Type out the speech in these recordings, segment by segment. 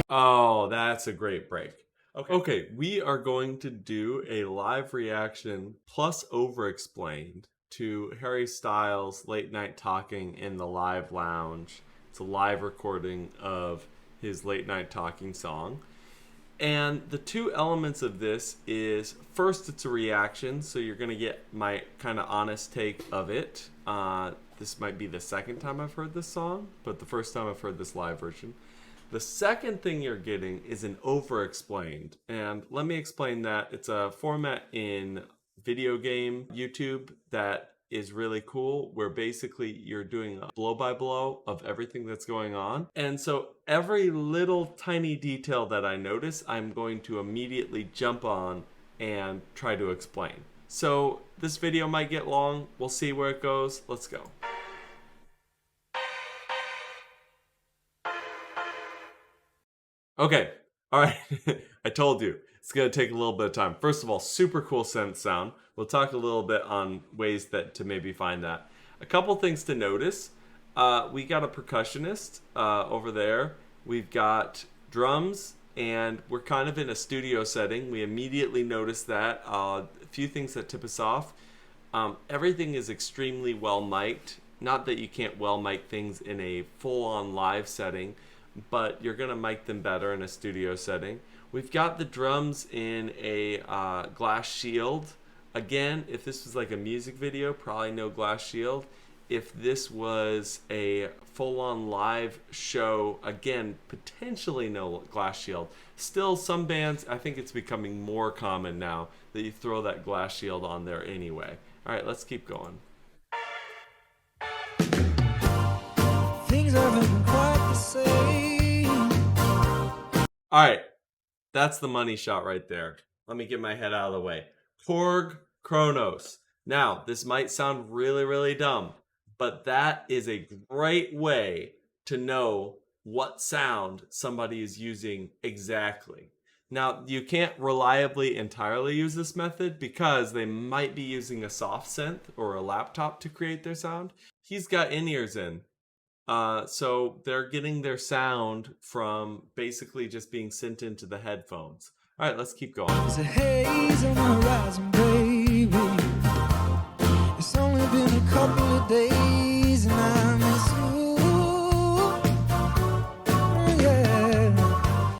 Oh, that's a great break. Okay, we are going to do a live reaction plus over-explained to Harry Styles' Late Night Talking in the Live Lounge. It's a live recording of his Late Night Talking song. And the two elements of this is, first, it's a reaction, so you're going to get my kind of honest take of it. This might be the second time I've heard this song, but the first time I've heard this live version. The second thing you're getting is an over-explained. And let me explain that. It's a format in video game YouTube that is really cool, where basically you're doing a blow-by-blow of everything that's going on. And so every little tiny detail that I notice, I'm going to immediately jump on and try to explain. So this video might get long. We'll see where it goes. Let's go. Okay, all right. I told you it's going to take a little bit of time. First of all, super cool synth sound. We'll talk a little bit on ways that to maybe find that. A couple things to notice. We got a percussionist over there. We've got drums, and we're kind of in a studio setting. We immediately notice that. A few things that tip us off. Everything is extremely well mic'd. Not that you can't well mic things in a full-on live setting, but you're gonna mic them better in a studio setting. We've got the drums in a glass shield. Again, if this was like a music video, probably no glass shield. If this was a full-on live show, again, potentially no glass shield. Still, some bands, I think it's becoming more common now that you throw that glass shield on there anyway. All right, let's keep going. Things haven't been quite the same. All right, that's the money shot right there. Let me get my head out of the way. Korg Kronos. Now, this might sound really, really dumb, but that is a great way to know what sound somebody is using exactly. Now, you can't reliably entirely use this method because they might be using a soft synth or a laptop to create their sound. He's got in-ears in. So they're getting their sound from basically just being sent into the headphones. All right, let's keep going. There's a haze on the horizon, baby. It's only been a couple of days and I miss you. Yeah.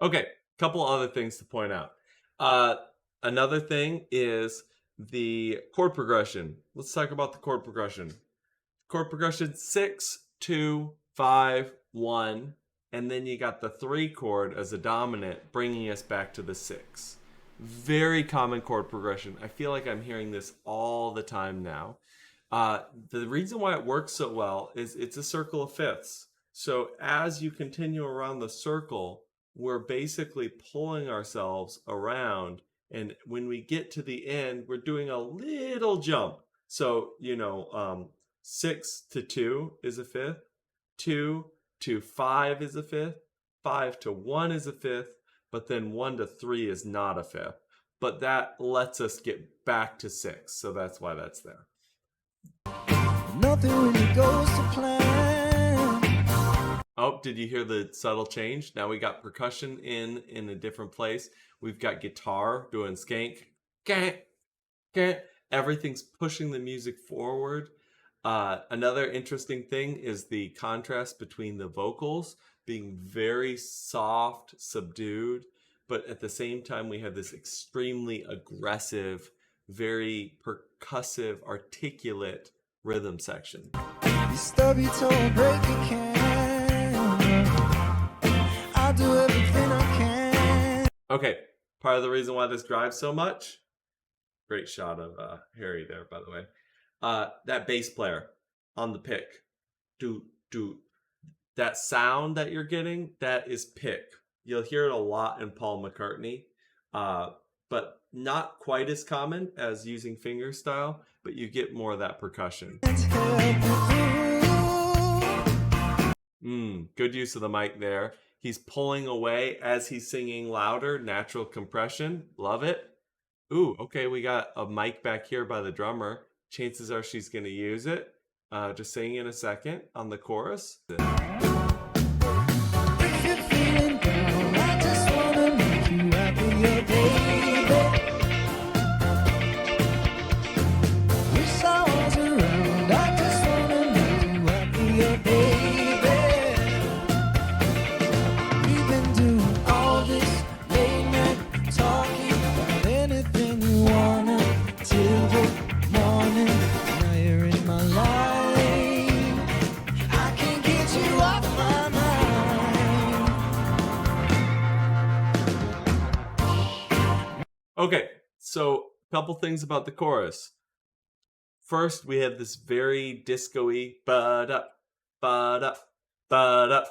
Okay, couple other things to point out. Another thing is the chord progression. Let's talk about the chord progression. Chord progression 6, 2, 5, 1, and then you got the 3 chord as a dominant, bringing us back to the 6. Very common chord progression. I feel like I'm hearing this all the time now. The reason why it works so well is it's a circle of fifths. So as you continue around the circle, we're basically pulling ourselves around, and when we get to the end, we're doing a little jump. So, 6 to 2 is a fifth, 2 to 5 is a fifth, 5 to 1 is a fifth, but then 1 to 3 is not a fifth. But that lets us get back to 6, so that's why that's there. Nothing really goes to plan. Oh, did you hear the subtle change? Now we got percussion in a different place. We've got guitar doing skank. Everything's pushing the music forward. Another interesting thing is the contrast between the vocals being very soft, subdued, but at the same time we have this extremely aggressive, very percussive, articulate rhythm section. Stub your toe, break your can. I'll do everything I can. Okay, part of the reason why this drives so much, great shot of Harry there, by the way. That bass player on the pick, that sound that you're getting, that is pick. You'll hear it a lot in Paul McCartney, but not quite as common as using fingerstyle, but you get more of that percussion. Good use of the mic there. He's pulling away as he's singing louder, natural compression. Love it. Ooh, okay, we got a mic back here by the drummer. Chances are she's going to use it. just sing in a second on the chorus. If you're feeling down, I just wanna make you happier, baby. Wish I was around, I just wanna make you happier, baby. We've been doing all this late night talking about anything you wanna till the morning. Now you're in my life, I can't get you off my mind. Okay, so a couple things about the chorus. First, we have this very disco-y ba-da, ba-da, ba-da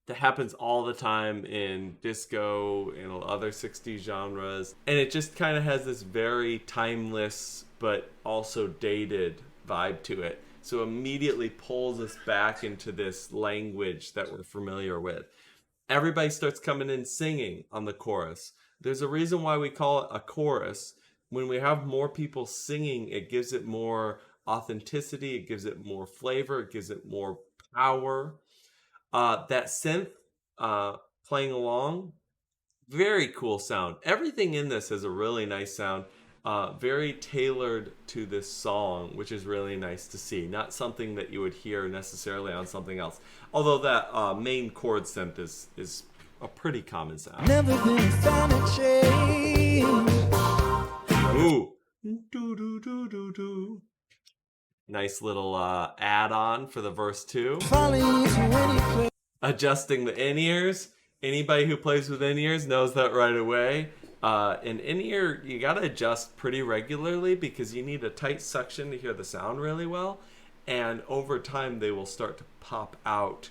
that happens all the time in disco and other 60s genres. And it just kind of has this very timeless but also dated vibe to it. So immediately pulls us back into this language that we're familiar with. Everybody starts coming in singing on the chorus. There's a reason why we call it a chorus. When we have more people singing, it gives it more authenticity, it gives it more flavor, it gives it more power. That synth playing along, very cool sound. Everything in this has a really nice sound, very tailored to this song, which is really nice to see. Not something that you would hear necessarily on something else. Although that main chord synth is a pretty common sound. Never been a fan of change. Ooh. Do-do-do-do-do. Nice little add-on for the verse 2. Follow you to any place. Adjusting the in-ears. Anybody who plays with in-ears knows that right away. An in-ear, you gotta adjust pretty regularly because you need a tight suction to hear the sound really well. And over time, they will start to pop out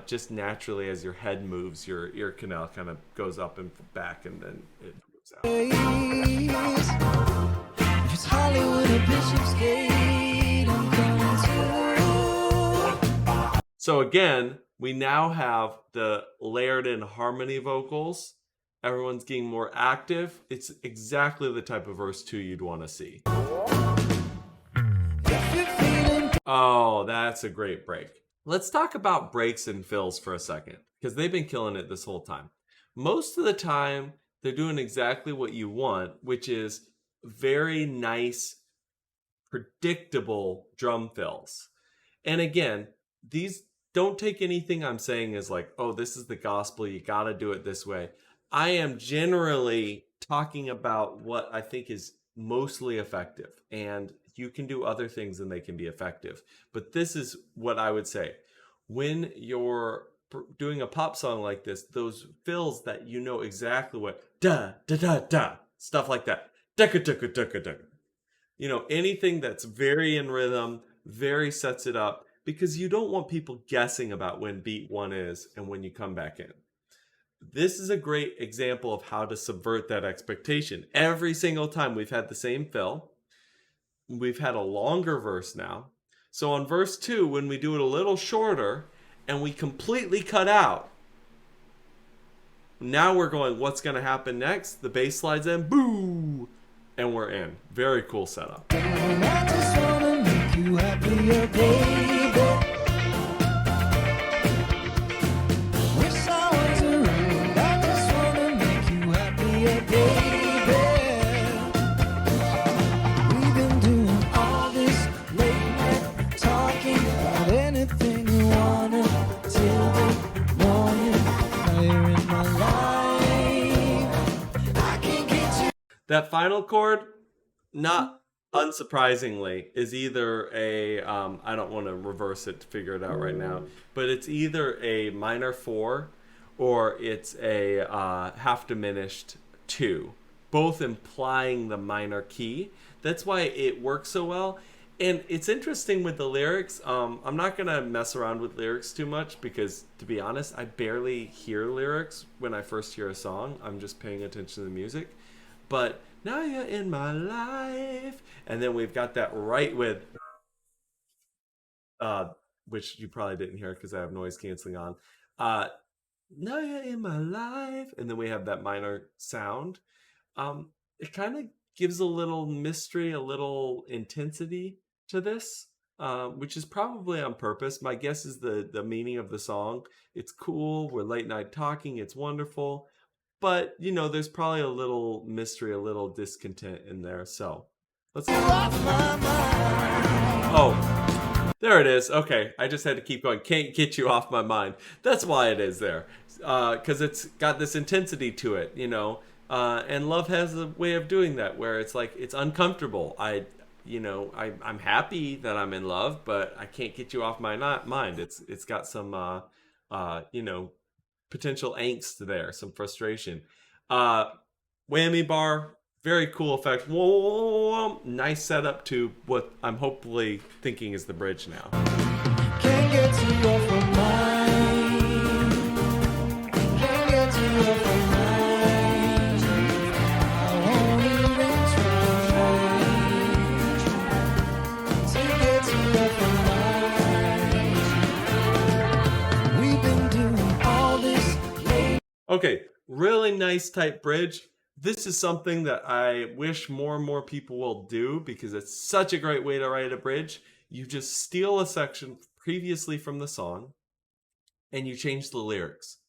just naturally as your head moves. Your ear canal kind of goes up and back, and then it moves out. If it's Hollywood or Bishopsgate, I'm coming to. So again, we now have the layered in harmony vocals. Everyone's getting more active. It's exactly the type of verse 2 you'd want to see. Oh, that's a great break. Let's talk about breaks and fills for a second, because they've been killing it this whole time. Most of the time, they're doing exactly what you want, which is very nice, predictable drum fills. And again, these don't take anything I'm saying as like, oh, this is the gospel, you gotta do it this way. I am generally talking about what I think is mostly effective, and you can do other things and they can be effective. But this is what I would say. When you're doing a pop song like this, those fills that you know exactly what, da, da, da, da, stuff like that. Ducka, ducka, ducka, ducka. You know, anything that's very in rhythm, very sets it up, because you don't want people guessing about when beat 1 is and when you come back in. This is a great example of how to subvert that expectation. Every single time we've had the same fill. We've had a longer verse now. So on verse 2, when we do it a little shorter and we completely cut out, now we're going, what's going to happen next? The bass slides in, boo, and we're in. Very cool setup. I just wanna make you happier, baby. Wish I was around. I just wanna make you happier, baby. We've been doing all this late night talking about anything you wanna till the morning. Now you're in my life, I can't get you. That final chord, not unsurprisingly, is either a, I don't want to reverse it to figure it out right now, but it's either a minor 4 or it's a half diminished 2, both implying the minor key. That's why it works so well. And it's interesting with the lyrics. I'm not going to mess around with lyrics too much because, to be honest, I barely hear lyrics when I first hear a song. I'm just paying attention to the music. But now you're in my life. And then we've got that right with, which you probably didn't hear because I have noise canceling on. Now you're in my life. And then we have that minor sound. It kind of gives a little mystery, a little intensity to this. which is probably on purpose. My guess is the meaning of the song. It's cool. We're late night talking. It's wonderful. But, you know, there's probably a little mystery, a little discontent in there. So let's go. Oh, there it is. Okay, I just had to keep going. Can't get you off my mind. That's why it is there. Because it's got this intensity to it, you know. And love has a way of doing that where it's like, it's uncomfortable. I'm happy that I'm in love, but I can't get you off my mind. It's got some, potential angst there, some frustration. Whammy bar, very cool effect. Whoa, nice setup to what I'm hopefully thinking is the bridge now. Can't get you off my mind. Can't get you off my mind. I won't even try to get you off my mind. We've been doing all this late. Okay, really nice tight bridge. This is something that I wish more and more people will do because it's such a great way to write a bridge. You just steal a section previously from the song and you change the lyrics.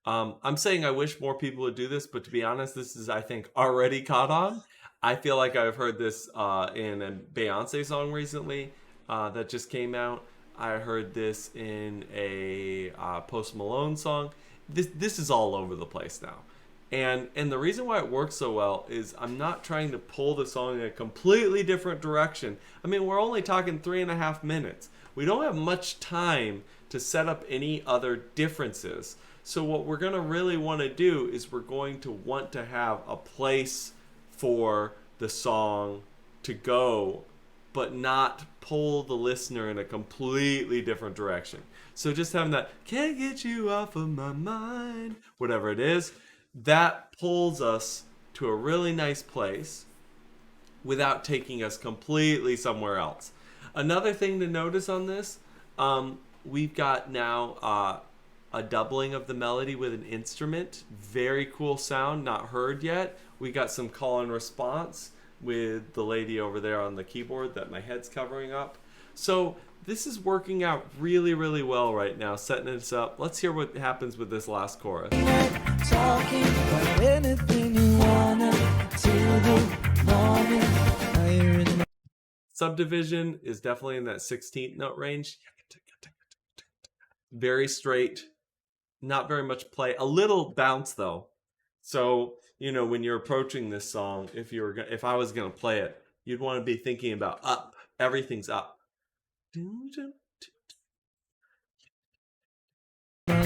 I'm saying I wish more people would do this, but to be honest, this is, I think, already caught on. I feel like I've heard this in a Beyonce song recently that just came out. I heard this in a Post Malone song. This is all over the place now. And the reason why it works so well is I'm not trying to pull the song in a completely different direction. I mean, we're only talking 3.5 minutes. We don't have much time to set up any other differences. So what we're going to really want to do is we're going to want to have a place for the song to go, but not pull the listener in a completely different direction. So just having that, can't get you off of my mind, whatever it is, that pulls us to a really nice place without taking us completely somewhere else. Another thing to notice on this, we've got now a doubling of the melody with an instrument. Very cool sound, not heard yet. We got some call and response with the lady over there on the keyboard that my head's covering up. So this is working out really, really well right now, setting us up. Let's hear what happens with this last chorus. Talking about anything you wanna till the morning. Now you're in my Subdivision is definitely in that 16th note range. Very straight, not very much play. A little bounce though. So, you know, when you're approaching this song, if I was gonna play it, you'd want to be thinking about up. Everything's up.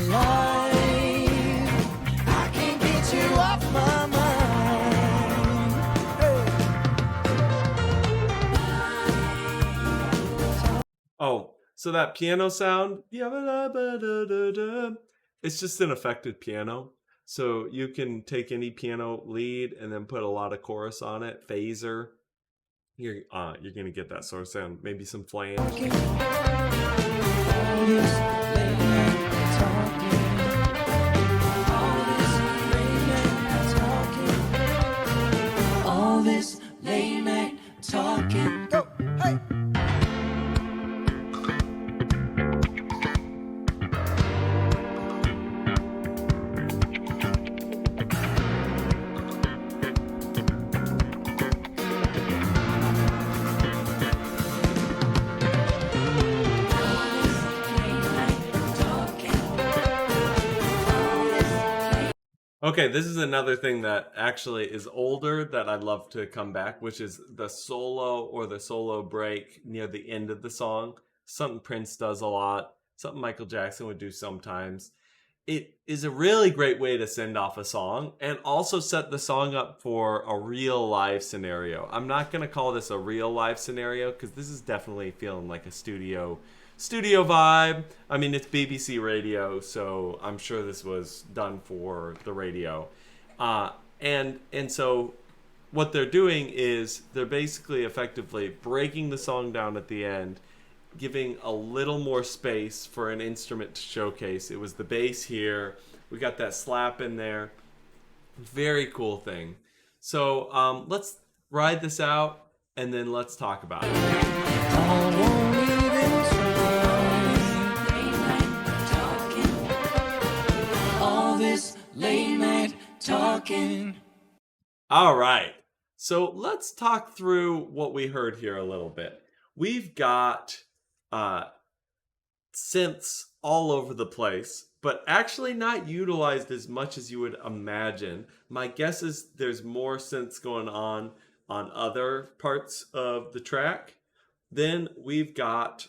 life. I can't get you off my mind. Hey. Oh, so that piano sound, it's just an affected piano. So you can take any piano lead and then put a lot of chorus on it, phaser. You're gonna get that sort of sound. Maybe some flames. All this late night talking. All this late night talking. All this late night talking. Go, hey. Okay, this is another thing that actually is older that I'd love to come back, which is the solo or the solo break near the end of the song. Something Prince does a lot, something Michael Jackson would do sometimes. It is a really great way to send off a song and also set the song up for a real live scenario. I'm not going to call this a real live scenario because this is definitely feeling like a studio vibe. I mean, it's BBC radio, so I'm sure this was done for the radio. And so what they're doing is they're basically effectively breaking the song down at the end, giving a little more space for an instrument to showcase. It was the bass here. We got that slap in there. Very cool thing. So let's ride this out and then let's talk about it. I won't even talking. All right. So let's talk through what we heard here a little bit. We've got synths all over the place, but actually not utilized as much as you would imagine. My guess is there's more synths going on other parts of the track. Then we've got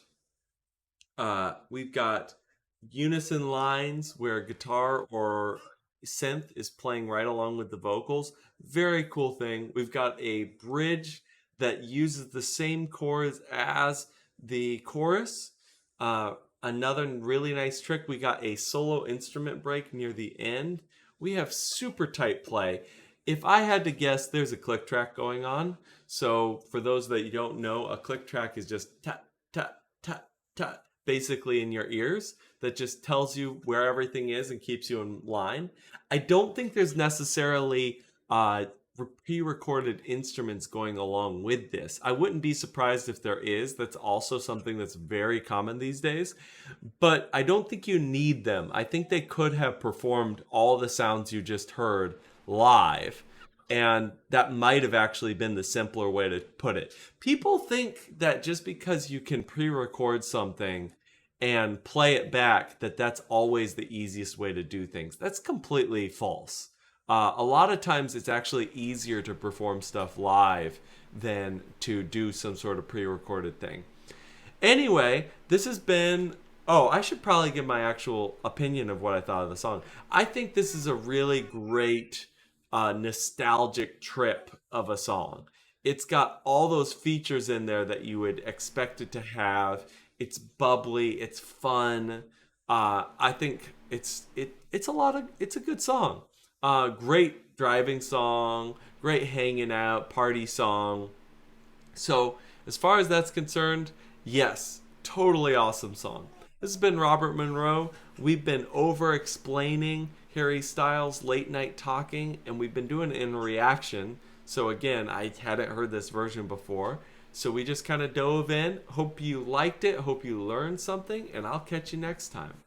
unison lines where guitar or synth is playing right along with the vocals. Very cool thing. We've got a bridge that uses the same chords as the chorus. Another really nice trick, we got a solo instrument break near the end. We have super tight play. If I had to guess, there's a click track going on. So for those that you don't know, a click track is just tap, tap, tap, tap, basically in your ears, that just tells you where everything is and keeps you in line. I don't think there's necessarily pre-recorded instruments going along with this. I wouldn't be surprised if there is. That's also something that's very common these days. But I don't think you need them. I think they could have performed all the sounds you just heard live. And that might have actually been the simpler way to put it. People think that just because you can pre-record something and play it back, that's always the easiest way to do things. That's completely false. A lot of times it's actually easier to perform stuff live than to do some sort of pre-recorded thing. Anyway, this has been... Oh, I should probably give my actual opinion of what I thought of the song. I think this is a really great nostalgic trip of a song. It's got all those features in there that you would expect it to have. It's bubbly, it's fun. I think it's a good song. Great driving song, great hanging out, party song. So as far as that's concerned, yes, totally awesome song. This has been Robert Monroe. We've been over-explaining Harry Styles' Late Night Talking, and we've been doing it in reaction. So again, I hadn't heard this version before. So we just kind of dove in. Hope you liked it. Hope you learned something, and I'll catch you next time.